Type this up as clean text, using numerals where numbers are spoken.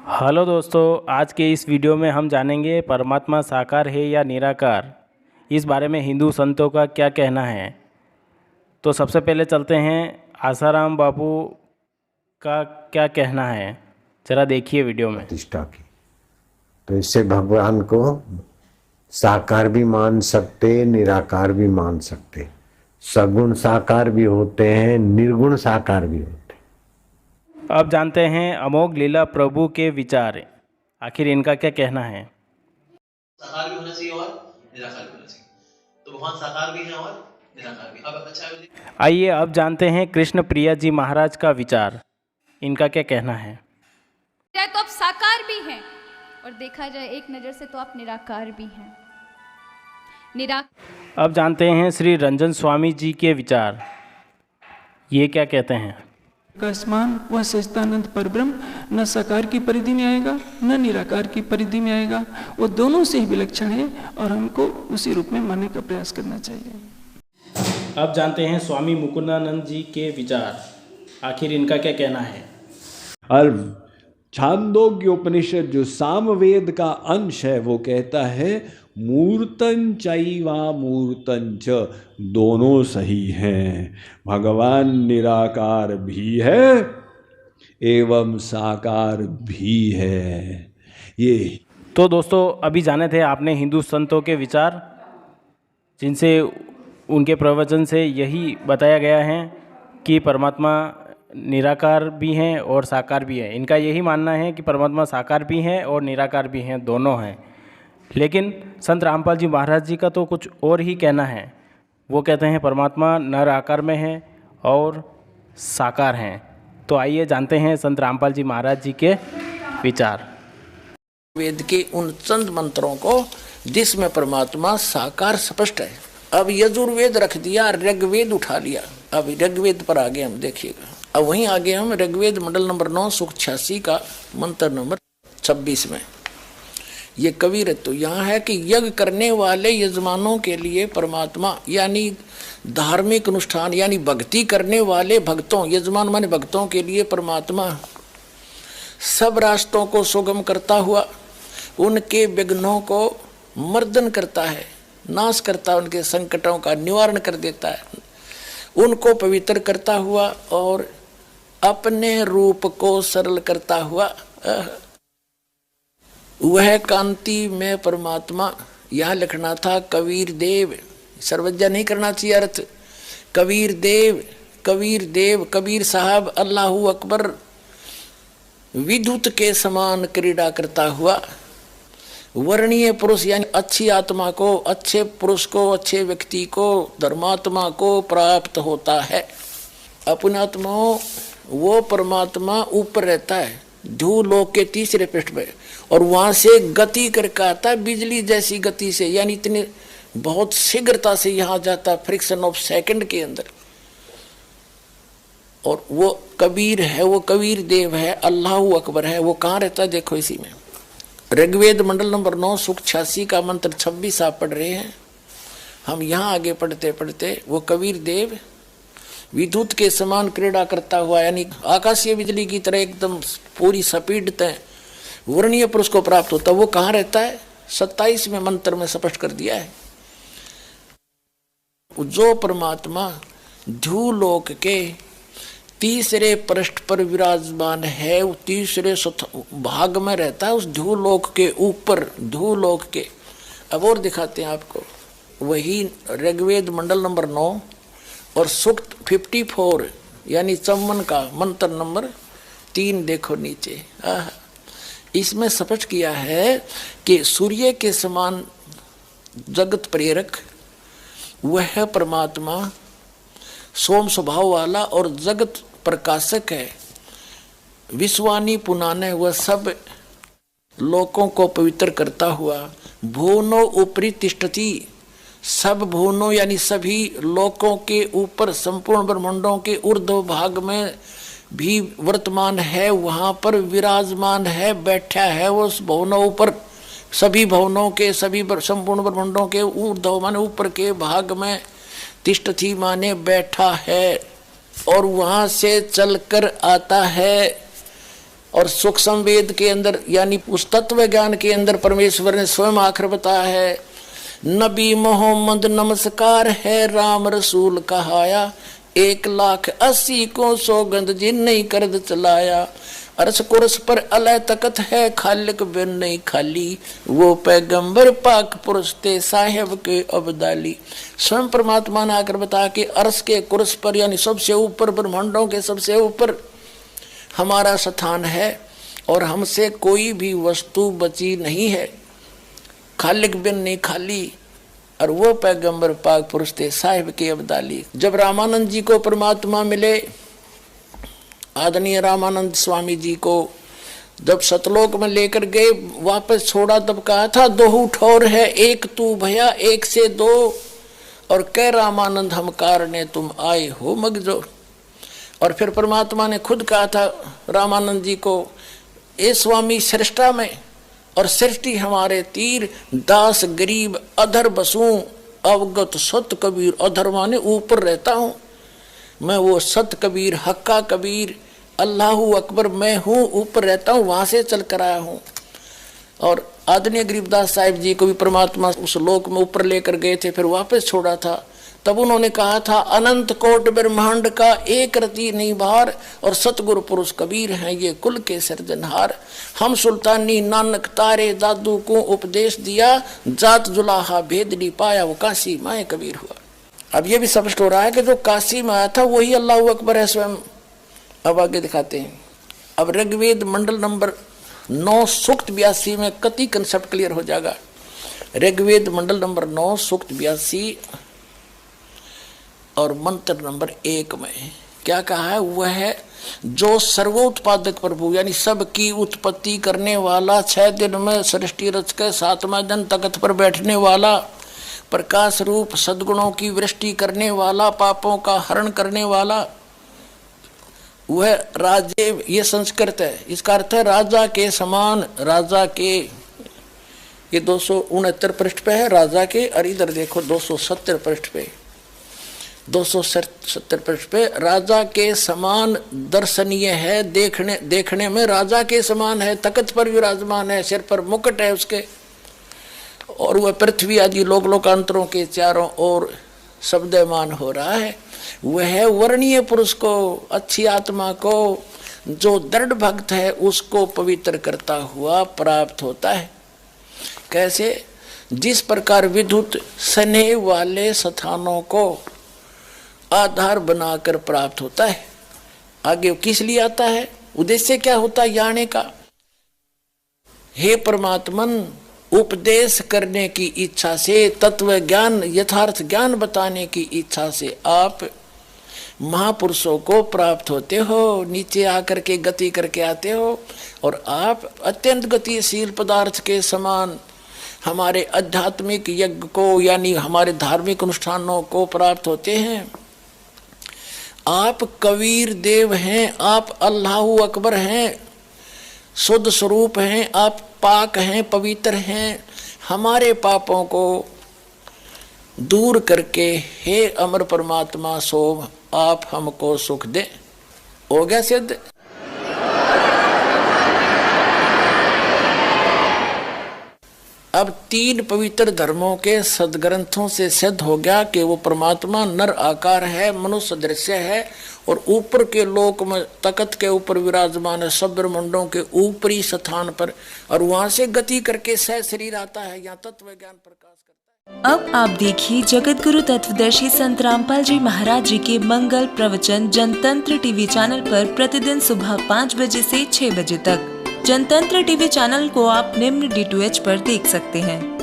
Hello दोस्तों, आज के इस वीडियो में हम जानेंगे परमात्मा साकार है या निराकार। इस बारे में हिंदू संतों का क्या कहना है। तो सबसे पहले चलते हैं आसाराम बापू का क्या कहना है। जरा देखिए वीडियो में। प्रतिष्ठा की तो इससे भगवान को साकार भी मान सकते, निराकार भी मान सकते, सगुण साकार भी होते हैं, निर्गुण साकार भी होते हैं। अब जानते हैं अमोघ लीला प्रभु के विचार। आखिर इनका क्या कहना है। साकार भी होना चाहिए और निराकार भी होना चाहिए। तो भगवान साकार भी है और निराकार भी। अब अच्छा, आइए अब जानते हैं कृष्ण प्रिया जी महाराज का विचार। इनका क्या कहना है। तो आप साकार भी हैं और देखा जाए एक नज़र से तो आप निराकार भी हैं। अब जानते हैं श्री रंजन स्वामी जी के विचार। ये क्या कहते हैं। का समान वह सच्चिदानंद परब्रह्म न साकार की परिधि में आएगा न निराकार की परिधि में आएगा। वो दोनों से ही विलक्षण है और हमको उसी रूप में मानने का प्रयास करना चाहिए। अब जानते हैं स्वामी मुकुंदानंद जी के विचार। आखिर इनका क्या कहना है। और छांदोग्य उपनिषद जो सामवेद का अंश है वो कहता है मूर्तन चैवा मूर्तन च, दोनों सही हैं। भगवान निराकार भी है एवं साकार भी है। ये तो दोस्तों, अभी जाने थे आपने हिंदू संतों के विचार, जिनसे उनके प्रवचन से यही बताया गया है कि परमात्मा निराकार भी हैं और साकार भी है। इनका यही मानना है कि परमात्मा साकार भी हैं और निराकार भी हैं, दोनों हैं। लेकिन संत रामपाल जी महाराज जी का तो कुछ और ही कहना है। वो कहते हैं परमात्मा नर आकार में है और साकार हैं। तो आइए जानते हैं संत रामपाल जी महाराज जी के विचार। वेद के उन चंद मंत्रों को जिसमें परमात्मा साकार स्पष्ट है। अब यजुर्वेद रख दिया, ऋग्वेद उठा लिया। अब ऋग्वेद पर आगे हम देखिएगा। अब वहीं आगे हम ऋग्वेद मंडल नंबर 9 सूक्त 86 का मंत्र नंबर 26 में ये कबीर तो यहाँ है कि यज्ञ करने वाले यजमानों के लिए परमात्मा यानी धार्मिक अनुष्ठान यानी भक्ति करने वाले भक्तों, यजमान माने भक्तों के लिए परमात्मा सब रास्तों को सुगम करता हुआ उनके विघ्नों को मर्दन करता है, नाश करता है, उनके संकटों का निवारण कर देता है, उनको पवित्र करता हुआ और अपने रूप को सरल करता हुआ वह कांति में परमात्मा। यहाँ लिखना था कबीर देव, सर्वज्ञा नहीं करना चाहिए अर्थ। कबीर देव, कबीर देव, कबीर साहब अल्लाहू अकबर विद्युत के समान क्रीड़ा करता हुआ वर्णीय पुरुष यानी अच्छी आत्मा को, अच्छे पुरुष को, अच्छे व्यक्ति को, धर्मात्मा को प्राप्त होता है। अपने आत्माओं वो परमात्मा ऊपर रहता है ध्रुवलोक के तीसरे पृष्ठ पे और वहां से गति करके आता है बिजली जैसी गति से, यानी इतने बहुत शीघ्रता से यहाँ जाता, फ्रिक्शन ऑफ सेकंड के अंदर। और वो कबीर है, वो कबीर देव है, अल्लाहू अकबर है। वो कहाँ रहता है देखो इसी में। ऋग्वेद मंडल नंबर 9 सूक्त 86 का मंत्र 26 आप पढ़ रहे हैं। हम यहाँ आगे पढ़ते पढ़ते वो कबीर देव विद्युत के समान क्रीड़ा करता हुआ यानी आकाशीय बिजली की तरह एकदम पूरी स्पीड तय वर्णीय पुरुष को प्राप्त होता। वो कहाँ रहता है 27वें मंत्र में स्पष्ट कर दिया है। जो परमात्मा ध्रुवलोक के तीसरे पृष्ठ पर विराजमान है, वो तीसरे भाग में रहता है, उस ध्रुवलोक के ऊपर, ध्रुवलोक के। अब और दिखाते हैं आपको वही ऋग्वेद मंडल नंबर 9 और सूक्त 54 यानी चौवन का मंत्र नंबर 3 देखो नीचे। इसमें स्पष्ट किया है कि सूर्य के समान जगत प्रेरक वह परमात्मा सोम स्वभाव वाला और जगत प्रकाशक है। विश्वानी पुनाने वह सब लोकों को पवित्र करता हुआ भुवनो ऊपरी तिष्ठति, सब भुवनों यानी सभी लोकों के ऊपर संपूर्ण ब्रह्मांडों के ऊर्ध्व भाग में भी वर्तमान है, वहाँ पर विराजमान है, बैठा है वो उस भवनों ऊपर, सभी भवनों के, सभी संपूर्ण ब्रह्मांडों के ऊर्ध्व माने ऊपर के भाग में, तिष्ठति माने बैठा है और वहाँ से चलकर आता है। और सूक्ष्म वेद के अंदर यानी उस तत्व ज्ञान के अंदर परमेश्वर ने स्वयं आखिर बताया है, नबी मोहम्मद नमस्कार है, राम रसूल कहाया, 1,80,000 को सौगंध जिन नहीं करद चलाया, अरस कुरस पर अलय तकत है, खालिक बिन नहीं खाली, वो पैगंबर पाक पुरुष ते साहेब के अब्दाली। स्वयं परमात्मा ने आकर बता कि अरस के कुरस पर यानी सबसे ऊपर, ब्रह्मांडों के सबसे ऊपर हमारा स्थान है और हमसे कोई भी वस्तु बची नहीं है, खालिक बिन नहीं खाली, और वो पैगंबर पाक पुरुष थे साहिब के अब्दाली। जब रामानंद जी को परमात्मा मिले, आदरणीय रामानंद स्वामी जी को जब सतलोक में लेकर गए, वापस छोड़ा, तब कहा था 2 ठौर है, एक तू भैया 1 से 2, और कह रामानंद हम कारणे तुम आए हो मगजो। और फिर परमात्मा ने खुद कहा था रामानंद जी को, ए स्वामी सृष्टा में और सृष्टि हमारे तीर, दास गरीब अधर बसूं, अवगत सत कबीर। अधर माने ऊपर रहता हूँ मैं, वो सत कबीर हक्का कबीर अल्लाहू अकबर मैं हूँ, ऊपर रहता हूँ, वहाँ से चल कर आया हूँ। और आदरणीय गरीबदास साहिब जी को भी परमात्मा उस लोक में ऊपर लेकर गए थे, फिर वापस छोड़ा था। तब उन्होंने कहा था, अनंत कोट ब्रह्मांड का एक रति नहीं बाहर, और सतगुरु पुरुष कबीर हैं ये कुल के सिरजनहार। हम सुल्तानी नानक तारे दादू को उपदेश दिया, जात जुलाहा भेद नहीं पाया, वो काशी माए कबीर हुआ। अब ये भी स्पष्ट हो रहा है कि जो काशी में आया था वही अल्लाह अकबर है स्वयं। अब आगे दिखाते हैं। अब ऋग्वेद मंडल नंबर 9 सूक्त 82 में कति कंसेप्ट क्लियर हो जाएगा। ऋग्वेद मंडल नंबर 9 सूक्त 82 और मंत्र नंबर 1 में क्या कहा है? वह है जो सर्वोत्पादक प्रभु यानी सबकी उत्पत्ति करने वाला, 6 दिन में सृष्टि रच के 7वां दिन तख्त पर बैठने वाला, प्रकाश रूप सद्गुणों की वृष्टि करने वाला, पापों का हरण करने वाला, वह राजे, ये संस्कृत है, इसका अर्थ है राजा के समान। राजा के, ये 269 पृष्ठ पे है राजा के, और इधर देखो 270 पृष्ठ पे, 270 पृष्ठ पे राजा के समान दर्शनीय है, देखने में राजा के समान है, तख्त पर विराजमान है, सिर पर मुकुट है उसके, और वह पृथ्वी आदि लोक लोकांतरों के चारों ओर शब्दमान हो रहा है। वह वर्णीय पुरुष को, अच्छी आत्मा को, जो दृढ़ भक्त है उसको पवित्र करता हुआ प्राप्त होता है। कैसे? जिस प्रकार विद्युत स्नेह वाले स्थानों को आधार बनाकर प्राप्त होता है। आगे किस लिए आता है? उद्देश्य क्या होता है आने का? हे परमात्मन, उपदेश करने की इच्छा से, तत्व ज्ञान यथार्थ ज्ञान बताने की इच्छा से आप महापुरुषों को प्राप्त होते हो, नीचे आकर के गति करके आते हो, और आप अत्यंत गतिशील पदार्थ के समान हमारे आध्यात्मिक यज्ञ को यानी हमारे धार्मिक अनुष्ठानों को प्राप्त होते हैं। आप कबीर देव हैं, आप अल्लाहू अकबर हैं, शुद्ध स्वरूप हैं, आप पाक हैं, पवित्र हैं। हमारे पापों को दूर करके हे अमर परमात्मा सोम आप हमको सुख दे। हो गया सिद्ध। अब 3 पवित्र धर्मों के सदग्रंथों से सिद्ध हो गया कि वो परमात्मा नर आकार है, मनुष्य दृश्य है, और ऊपर के लोक में तख्त के ऊपर विराजमान है, सब ब्रह्मांडों के ऊपरी स्थान पर, और वहां से गति करके सह शरीर आता है, यहाँ तत्व ज्ञान प्रकाश करता है। अब आप देखिए जगत गुरु तत्वदर्शी संत रामपाल जी महाराज जी के मंगल प्रवचन जनतंत्र टीवी चैनल पर प्रतिदिन सुबह 5 बजे से 6 बजे तक। जनतंत्र टीवी चैनल को आप निम्न DTH पर देख सकते हैं।